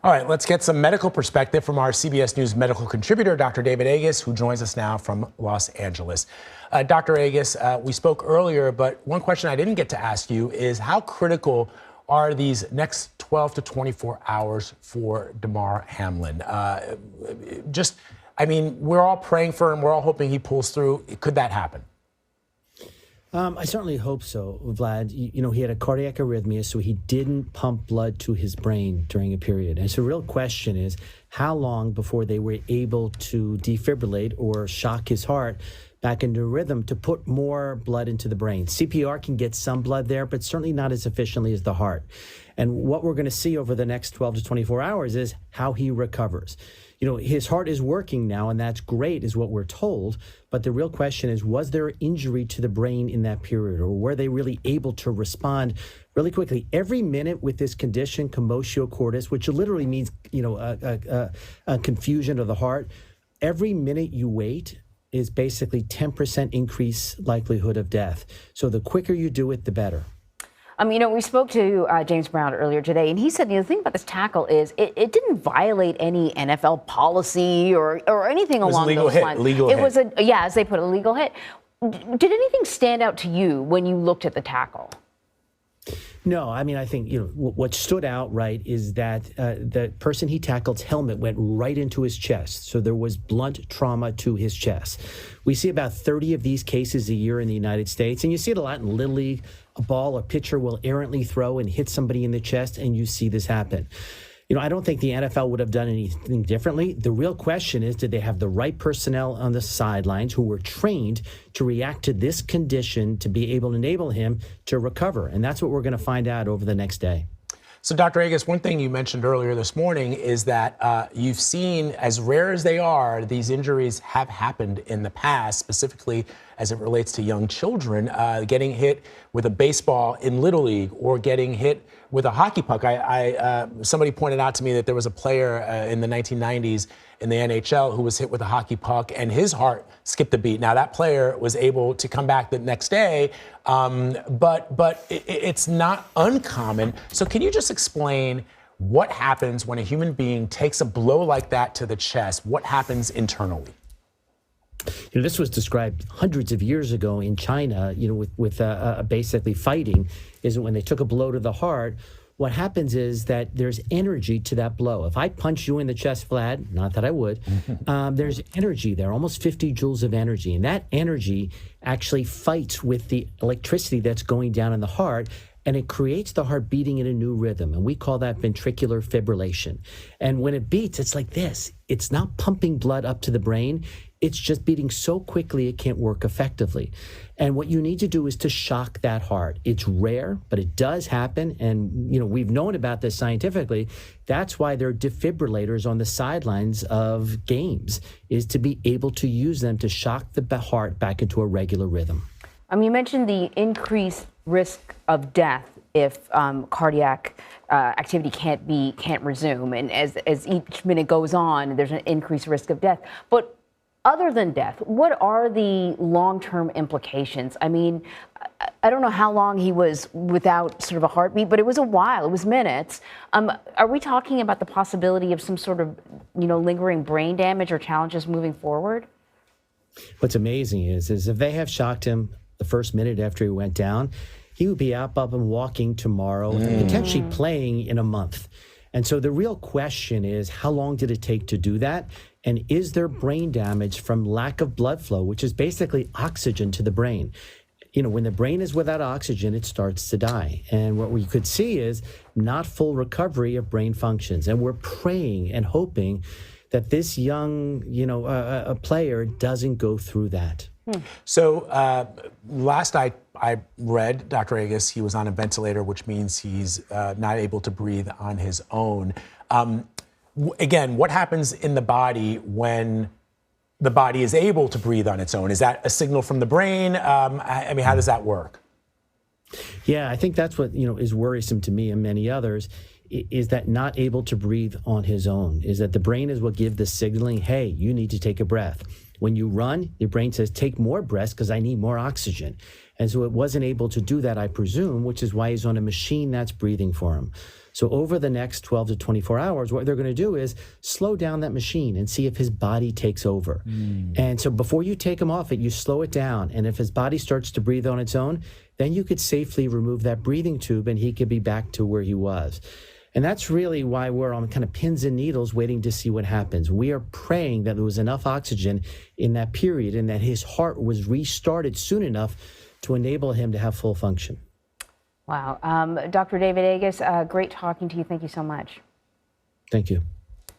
All right, let's get some medical perspective from our CBS News medical contributor, Dr. David Agus, who joins us now from Los Angeles. Dr. Agus, we spoke earlier, but one question I didn't get to ask you is how critical are these next 12 to 24 hours for Damar Hamlin? We're all praying for him. We're all hoping he pulls through. Could that happen? I certainly hope so, Vlad. He had a cardiac arrhythmia, so he didn't pump blood to his brain during a period. And so the real question is how long before they were able to defibrillate or shock his heart back into rhythm to put more blood into the brain. CPR can get some blood there, but certainly not as efficiently as the heart. And what we're going to see over the next 12 to 24 hours is how he recovers. His heart is working now, and that's great, is what we're told. But the real question is, was there injury to the brain in that period, or were they really able to respond really quickly? Every minute with this condition, commotio cordis, which literally means, a confusion of the heart, every minute you wait is basically 10% increase likelihood of death. So the quicker you do it, the better. We spoke to James Brown earlier today, and he said, the thing about this tackle is it didn't violate any NFL policy or anything along those lines. It was as they put it, a legal hit. Did anything stand out to you when you looked at the tackle? No, I think, what stood out, right, is that the person he tackled's helmet went right into his chest. So there was blunt trauma to his chest. We see about 30 of these cases a year in the United States, and you see it a lot in Little League. A ball, a pitcher will errantly throw and hit somebody in the chest, and you see this happen. I don't think the NFL would have done anything differently. The real question is, did they have the right personnel on the sidelines who were trained to react to this condition to be able to enable him to recover? And that's what we're going to find out over the next day. So, Dr. Agus, one thing you mentioned earlier this morning is that you've seen, as rare as they are, these injuries have happened in the past, specifically as it relates to young children, getting hit with a baseball in Little League or getting hit with a hockey puck. Somebody pointed out to me that there was a player in the 1990s in the NHL who was hit with a hockey puck and his heart skipped a beat. Now, that player was able to come back the next day, but it's not uncommon. So can you just explain what happens when a human being takes a blow like that to the chest? What happens internally? This was described hundreds of years ago in China, with basically fighting, is when they took a blow to the heart. What happens is that there's energy to that blow. If I punch you in the chest, Vlad, not that I would, there's energy there, almost 50 joules of energy. And that energy actually fights with the electricity that's going down in the heart, and it creates the heart beating in a new rhythm. And we call that ventricular fibrillation. And when it beats, it's like this. It's not pumping blood up to the brain. It's just beating so quickly it can't work effectively. And what you need to do is to shock that heart. It's rare, but it does happen. And, we've known about this scientifically. That's why there are defibrillators on the sidelines of games, is to be able to use them to shock the heart back into a regular rhythm. You mentioned the increased risk of death if cardiac activity can't resume. And as each minute goes on, there's an increased risk of death. But other than death, what are the long-term implications? I don't know how long he was without sort of a heartbeat, but it was a while. It was minutes. Are we talking about the possibility of some sort of, lingering brain damage or challenges moving forward? What's amazing is if they have shocked him the first minute after he went down, he would be up and walking tomorrow and potentially playing in a month. And so the real question is, how long did it take to do that? And is there brain damage from lack of blood flow, which is basically oxygen to the brain? When the brain is without oxygen, it starts to die. And what we could see is not full recovery of brain functions. And we're praying and hoping that this young, a player doesn't go through that. So last I read, Dr. Agus, he was on a ventilator, which means he's not able to breathe on his own. Again, what happens in the body when the body is able to breathe on its own? Is that a signal from the brain? How does that work? Yeah, I think that's what, is worrisome to me and many others, is that not able to breathe on his own, is that the brain is what gives the signaling, hey, you need to take a breath. When you run, your brain says, take more breaths because I need more oxygen. And so it wasn't able to do that, I presume, which is why he's on a machine that's breathing for him. So over the next 12 to 24 hours, what they're going to do is slow down that machine and see if his body takes over. And so before you take him off it, you slow it down. And if his body starts to breathe on its own, then you could safely remove that breathing tube and he could be back to where he was. And that's really why we're on kind of pins and needles waiting to see what happens. We are praying that there was enough oxygen in that period and that his heart was restarted soon enough to enable him to have full function. Wow. Dr. David Agus, great talking to you. Thank you so much. Thank you.